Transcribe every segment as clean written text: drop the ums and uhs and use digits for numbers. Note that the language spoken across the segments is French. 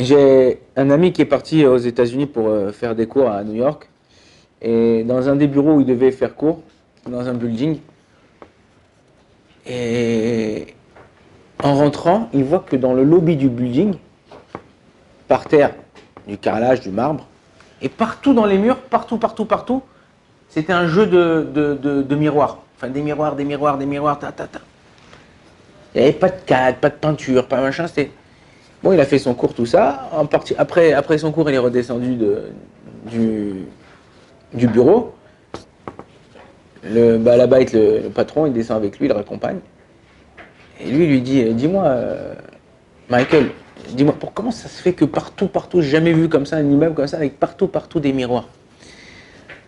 J'ai un ami qui est parti aux États-Unis pour faire des cours à New York. Et dans un des bureaux où il devait faire cours, dans un building, et en rentrant, il voit que dans le lobby du building, par terre, du carrelage, du marbre, et partout dans les murs, partout, c'était un jeu de miroirs. Enfin, des miroirs, ta, ta, ta. Il n'y avait pas de cadre, pas de peinture, pas machin, c'était... Bon, il a fait son cours, tout ça. Après son cours, il est redescendu du bureau. Là-bas, le patron, il descend avec lui, il le raccompagne. Et lui dit, dis-moi, Michael, dis-moi, comment ça se fait que partout, j'ai jamais vu comme ça un immeuble comme ça, avec partout des miroirs.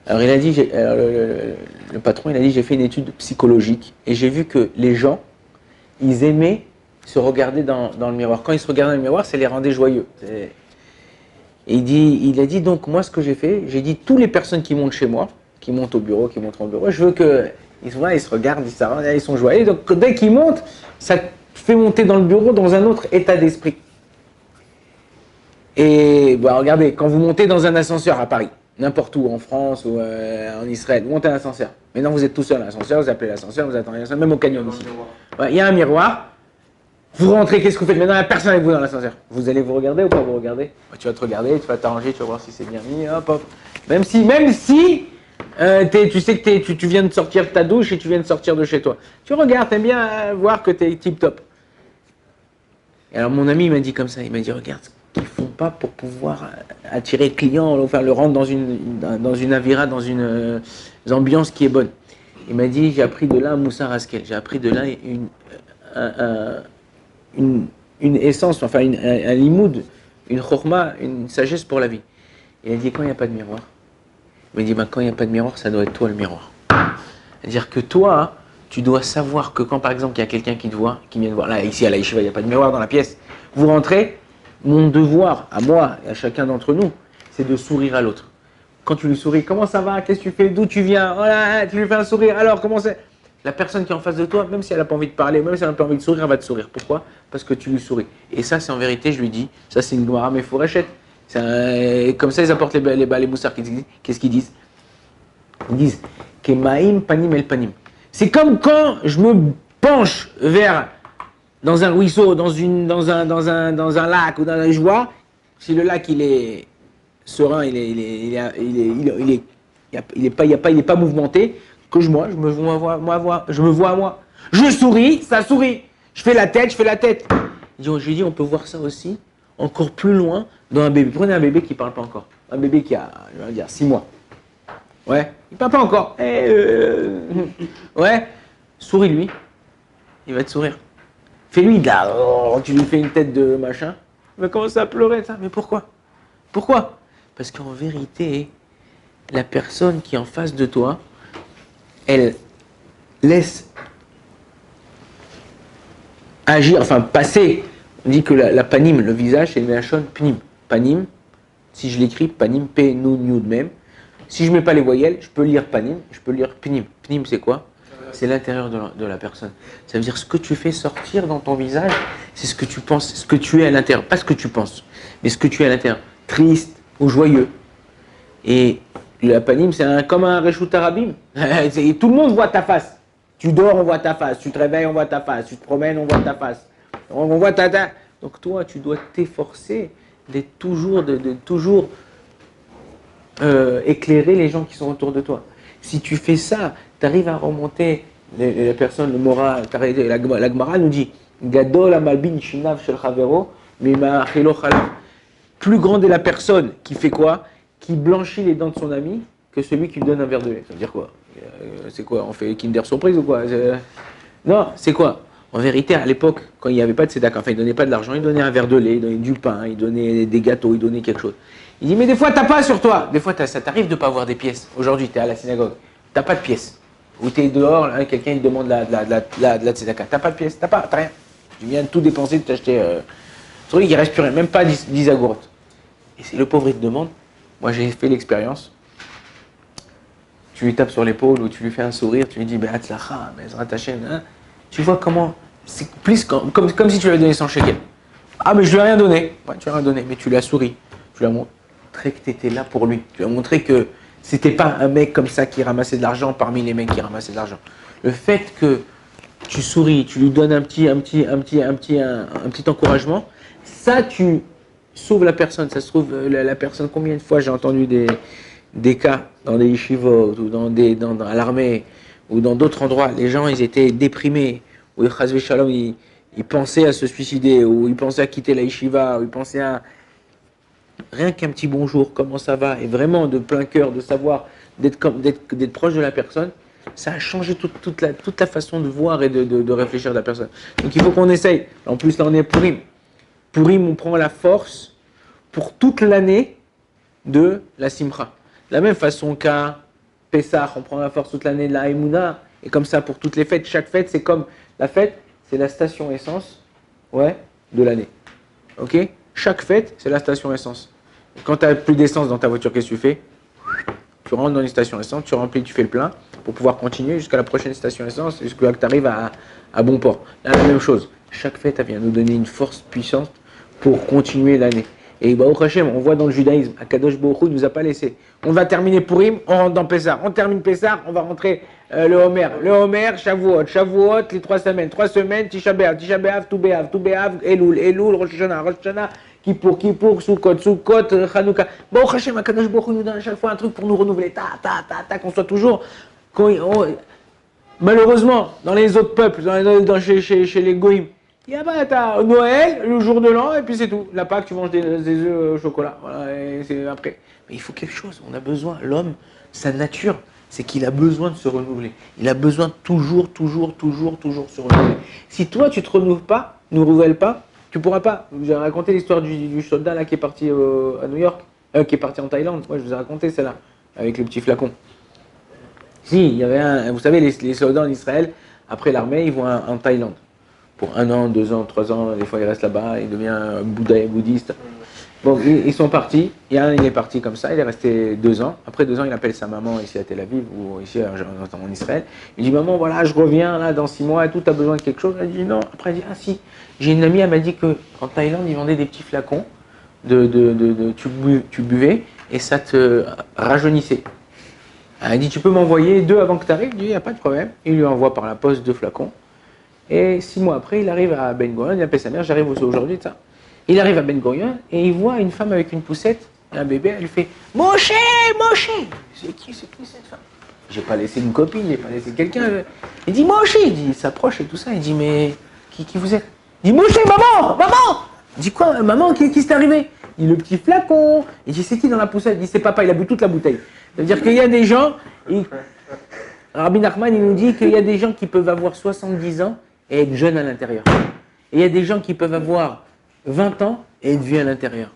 Alors il a dit, le patron, il a dit, j'ai fait une étude psychologique et j'ai vu que les gens, ils aimaient se regarder dans le miroir. Quand ils se regardaient dans le miroir, ça les rendait joyeux. Et il a dit, donc moi, ce que j'ai fait, j'ai dit, toutes les personnes qui montent chez moi, qui montent au bureau, je veux qu'ils sont là, ils se regardent, ils sont joyeux. Donc dès qu'ils montent, ça fait monter dans le bureau dans un autre état d'esprit. Et bah, regardez, quand vous montez dans un ascenseur à Paris, n'importe où, en France ou en Israël, vous montez un ascenseur. Maintenant, vous êtes tout seul à l'ascenseur, vous appelez l'ascenseur, vous attendez l'ascenseur, même au canyon ici. Il y a un miroir. Vous rentrez, qu'est-ce que vous faites? Maintenant, il n'y a personne avec vous dans l'ascenseur. Vous allez vous regarder ou pas vous regarder? Tu vas te regarder, tu vas t'arranger, tu vas voir si c'est bien mis, hop, hop. Même si tu sais que tu viens de sortir de ta douche et tu viens de sortir de chez toi. Tu regardes, tu aimes bien voir que tu es tip-top. Et alors, mon ami, il m'a dit comme ça, il m'a dit, regarde ce qu'ils font pas pour pouvoir attirer le client, le rendre dans une avira, dans une ambiance qui est bonne. Il m'a dit, j'ai appris de là un Moussar Askel, j'ai appris de là une essence, enfin un limoud, une chorma, une sagesse pour la vie. Il a dit, quand il n'y a pas de miroir, il m'a dit, quand il n'y a pas de miroir, ça doit être toi le miroir. C'est-à-dire que toi, tu dois savoir que quand par exemple il y a quelqu'un qui te voit, qui vient te voir, là ici à la yeshiva, il n'y a pas de miroir dans la pièce, vous rentrez, mon devoir à moi et à chacun d'entre nous, c'est de sourire à l'autre. Quand tu lui souris, comment ça va, qu'est-ce que tu fais, d'où tu viens, oh là, tu lui fais un sourire, alors comment c'est? La personne qui est en face de toi, même si elle n'a pas envie de parler, même si elle n'a pas envie de sourire, elle va te sourire. Pourquoi? Parce que tu lui souris. Et ça, c'est en vérité, je lui dis, ça c'est une Gemara Mefourachet. Comme ça, ils apportent les moussards. Qu'est-ce qu'ils disent? Ils disent Kemaim panim el panim. C'est comme quand je me penche dans un ruisseau, dans un lac ou dans un joie. Si le lac il est serein, il est pas mouvementé, que je me vois à moi. Je souris, ça sourit. Je fais la tête. Je lui dis, on peut voir ça aussi, encore plus loin, dans un bébé. Prenez un bébé qui ne parle pas encore. Un bébé qui a, je vais dire, 6 mois. Ouais, il ne parle pas encore. Ouais, souris-lui. Il va te sourire. Fais-lui de la... tu lui fais une tête de machin. Il va commencer à pleurer, ça. Mais pourquoi? Parce qu'en vérité, la personne qui est en face de toi, elle laisse agir, enfin passer. On dit que la panim, le visage, c'est le melachon pnim. Panim, si je l'écris, panim, p, nun, yud, même. Si je ne mets pas les voyelles, je peux lire panim, je peux lire pnim. Pnim, c'est quoi? C'est l'intérieur de la personne. Ça veut dire ce que tu fais sortir dans ton visage, c'est ce que tu penses, ce que tu es à l'intérieur. Pas ce que tu penses, mais ce que tu es à l'intérieur. Triste ou joyeux. Et la panim, c'est comme un Reshut Arabim. Tout le monde voit ta face. Tu dors, on voit ta face. Tu te réveilles, on voit ta face. Tu te promènes, on voit ta face. On voit ta... Donc toi, tu dois t'efforcer d'être toujours, de toujours éclairer les gens qui sont autour de toi. Si tu fais ça, tu arrives à remonter les personnes, le moral, la Gemara nous dit Gadol amalbin shinav shel chavero mima achilo chalav. Plus grande est la personne qui fait quoi? Qui blanchit les dents de son ami que celui qui lui donne un verre de lait. Ça veut dire quoi? C'est quoi? On fait Kinder Surprise ou quoi? Non, c'est quoi? En vérité, à l'époque, quand il n'y avait pas de tzedaka, enfin, il ne donnait pas de l'argent, il donnait un verre de lait, il donnait du pain, il donnait des gâteaux, il donnait quelque chose. Il dit, mais des fois, tu n'as pas sur toi. Des fois, ça t'arrive de ne pas avoir des pièces. Aujourd'hui, tu es à la synagogue, tu n'as pas de pièces. Ou tu es dehors, là, quelqu'un il te demande de la tzedaka. Tu n'as pas de pièces, tu n'as rien. Tu viens de tout dépenser, de t'acheter. Il ne reste plus rien, même pas 10 agourtes. Et si le pauvre, il te demande, moi, j'ai fait l'expérience. Tu lui tapes sur l'épaule ou tu lui fais un sourire, tu lui dis, tu vois comment, c'est plus comme si tu lui avais donné 100 shekels. Ah, mais je lui ai rien donné. Ouais, tu lui as rien donné, mais tu lui as souri. Tu lui as montré que tu étais là pour lui. Tu lui as montré que c'était pas un mec comme ça qui ramassait de l'argent parmi les mecs qui ramassaient de l'argent. Le fait que tu souris, tu lui donnes un petit encouragement, ça, tu sauves la personne. Ça se trouve, la personne, combien de fois j'ai entendu des cas dans des yeshivot ou à l'armée ou dans d'autres endroits, les gens, ils étaient déprimés, ou ils pensaient à se suicider, ou ils pensaient à quitter la yeshiva, ou ils pensaient à rien qu'un petit bonjour, comment ça va, et vraiment de plein cœur, de savoir, d'être proche de la personne, ça a changé toute la façon de voir et de réfléchir de la personne. Donc il faut qu'on essaye. En plus, là, on est Purim. Purim, on prend la force pour toute l'année de la Simcha. De la même façon qu'à Pessah, on prend la force toute l'année de la Haïmouna, et comme ça pour toutes les fêtes. Chaque fête, c'est comme la fête, c'est la station essence, ouais, de l'année. Ok? Chaque fête, c'est la station essence. Quand tu n'as plus d'essence dans ta voiture, qu'est-ce que tu fais? Tu rentres dans une station essence, tu remplis, tu fais le plein pour pouvoir continuer jusqu'à la prochaine station essence, jusqu'à que tu arrives à bon port. Là, la même chose. Chaque fête, elle vient nous donner une force puissante pour continuer l'année. Et bah, au Hachem, on voit dans le judaïsme, Akadosh Baruch Hu ne nous a pas laissé. On va terminer Purim, on rentre dans Pessah. On termine Pessah, on va rentrer le Homer. Le Homer, Shavuot, les 3 semaines. 3 semaines, Tisha B'Av, Tu B'Av, Elul, Rosh Hashanah, Kippour, Sukkot, Chanukah. Bon, au Hachem, Akadosh Baruch Hu nous donne à chaque fois un truc pour nous renouveler. Qu'on soit toujours. Malheureusement, dans les autres peuples, chez les Goïms, il y a t'as Noël, le jour de l'an, et puis c'est tout. La Pâques, tu manges des œufs au chocolat. Voilà, et c'est après. Mais il faut quelque chose, on a besoin. L'homme, sa nature, c'est qu'il a besoin de se renouveler. Il a besoin de toujours se renouveler. Si toi, tu ne te renouvelles pas, tu ne pourras pas. Je vous ai raconté l'histoire du soldat là, qui est parti à New York, qui est parti en Thaïlande. Moi, je vous ai raconté celle-là, avec le petit flacon. Si, il y avait vous savez, les soldats en Israël, après l'armée, ils vont en Thaïlande. Pour 1 an, 2 ans, 3 ans, des fois il reste là-bas, il devient bouddhiste. Bon, ils sont partis, il est parti comme ça, il est resté 2 ans. Après 2 ans, il appelle sa maman ici à Tel Aviv ou ici en Israël. Il dit, maman, voilà, je reviens là dans 6 mois, et tout, t'as besoin de quelque chose? Elle dit non. Après elle dit, ah si, j'ai une amie, elle m'a dit qu'en Thaïlande, ils vendaient des petits flacons tu buvais et ça te rajeunissait. Elle dit, tu peux m'envoyer 2 avant que tu arrives? Il dit, il n'y a pas de problème. Il lui envoie par la poste 2 flacons. Et 6 mois après, il arrive à Ben Gurion, il appelle sa mère, j'arrive aujourd'hui, ça. Il arrive à Ben Gurion et il voit une femme avec une poussette, un bébé, elle lui fait « Moshe, Moshe !» C'est qui cette femme? J'ai pas laissé une copine, j'ai pas laissé quelqu'un. Il dit « Moshe !» Il s'approche et tout ça, il dit « Mais qui vous êtes ?» Il dit « Moshe, maman, maman !» Il dit « Quoi, maman, qui s'est arrivé ?» Il dit « Le petit flacon !» Il dit « C'est qui dans la poussette ?» Il dit « C'est papa, il a bu toute la bouteille. » Ça veut dire qu'il y a des gens, Rabbi Nachman, il nous dit qu'il y a des gens qui peuvent avoir 70 ans et être jeune à l'intérieur. Et il y a des gens qui peuvent avoir 20 ans et être vieux à l'intérieur.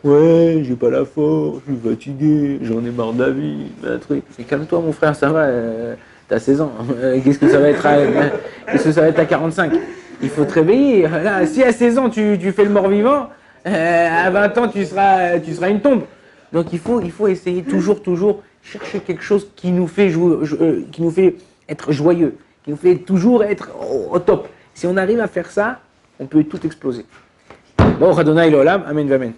Ouais, j'ai pas la force, je suis fatigué, j'en ai marre de la vie, un truc. Mais calme-toi mon frère, ça va, t'as 16 ans. Qu'est-ce que ça va être à 45? Il faut te réveiller. Là, si à 16 ans tu fais le mort-vivant, à 20 ans tu seras une tombe. Donc il faut essayer toujours chercher quelque chose qui nous fait être joyeux, qui nous fait toujours être au top. Si on arrive à faire ça, on peut tout exploser. Bon, Adonai l'olam, amen, amen.